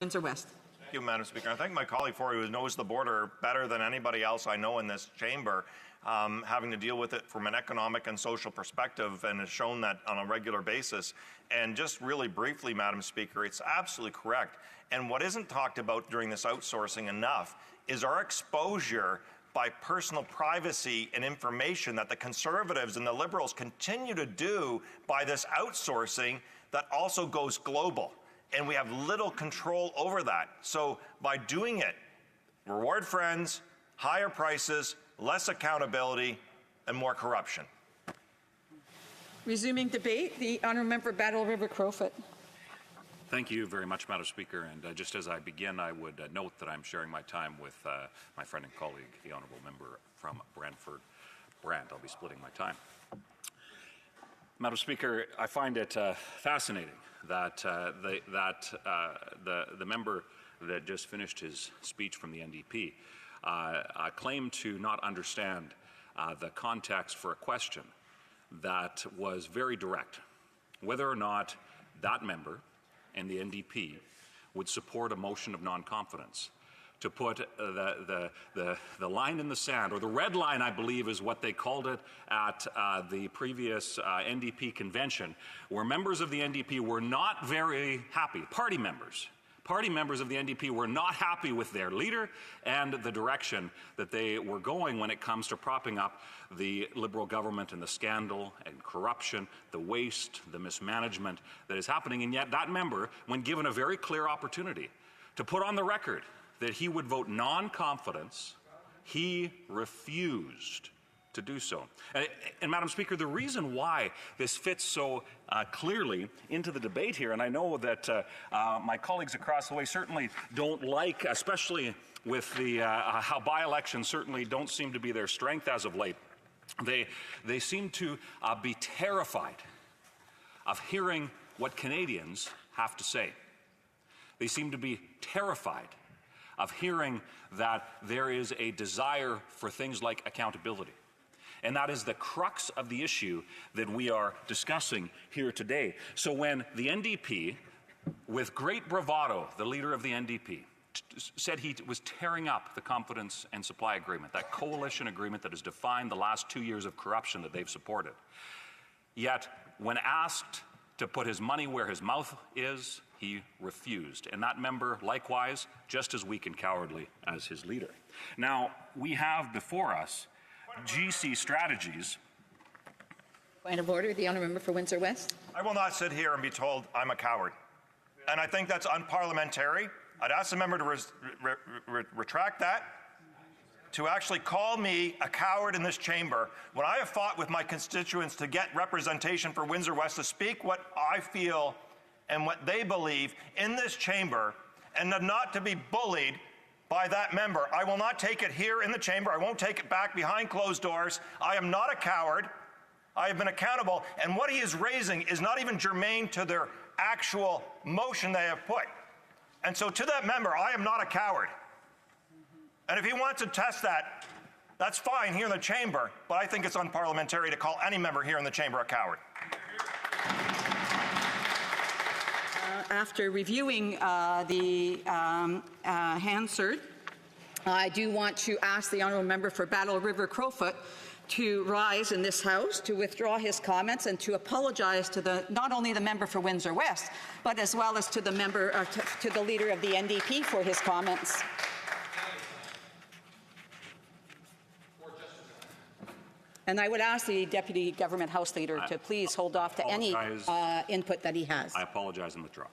Windsor West. Thank you, Madam Speaker. I thank my colleague for who knows the border better than anybody else I know in this chamber, having to deal with it from an economic and social perspective, and has shown that on a regular basis. And just really briefly, Madam Speaker, it's absolutely correct. And what isn't talked about during this outsourcing enough is our exposure by personal privacy and information that the Conservatives and the Liberals continue to do by this outsourcing that also goes global. And we have little control over that. So by doing it, reward friends, higher prices, less accountability, and more corruption. Resuming debate, the honourable member Battle River Crowfoot. Thank you very much, Madam Speaker. And just as I begin, I would note that I'm sharing my time with my friend and colleague, the honourable member from Brantford Brant. I'll be splitting my time. Madam Speaker, I find it fascinating that the member that just finished his speech from the NDP claimed to not understand the context for a question that was very direct, whether or not that member and the NDP would support a motion of non-confidence. To put the line in the sand, or the red line, I believe is what they called it at the previous NDP convention, where members of the NDP were not very happy, party members of the NDP were not happy with their leader and the direction that they were going when it comes to propping up the Liberal government and the scandal and corruption, the waste, the mismanagement that is happening. And yet that member, when given a very clear opportunity to put on the record that he would vote non-confidence, he refused to do so. And Madam Speaker, the reason why this fits so clearly into the debate here, and I know that my colleagues across the way certainly don't like, especially with the how by-elections certainly don't seem to be their strength as of late, they seem to be terrified of hearing what Canadians have to say. They seem to be terrified of hearing that there is a desire for things like accountability. And that is the crux of the issue that we are discussing here today. So when the NDP, with great bravado, the leader of the NDP, said he was tearing up the confidence and supply agreement, that coalition agreement that has defined the last 2 years of corruption that they've supported, yet when asked to put his money where his mouth is, he refused. And that member, likewise, just as weak and cowardly as his leader. Now, we have before us GC strategies. Point of order, the honourable member for Windsor West. I will not sit here and be told I'm a coward. And I think that's unparliamentary. I'd ask the member to retract that, to actually call me a coward in this chamber when I have fought with my constituents to get representation for Windsor West to speak what I feel and what they believe in this chamber, and not to be bullied by that member. I will not take it here in the chamber. I won't take it back behind closed doors. I am not a coward. I have been accountable, and what he is raising is not even germane to their actual motion they have put. And so to that member, I am not a coward. And if he wants to test that, that's fine here in the chamber, but I think it's unparliamentary to call any member here in the chamber a coward. After reviewing the Hansard, I do want to ask the honourable member for Battle River Crowfoot to rise in this House, to withdraw his comments, and to apologize to not only the member for Windsor West, but as well as to the member, to the leader of the NDP for his comments. And I would ask the Deputy Government House Leader to please hold off to any input that he has. I apologize and withdraw.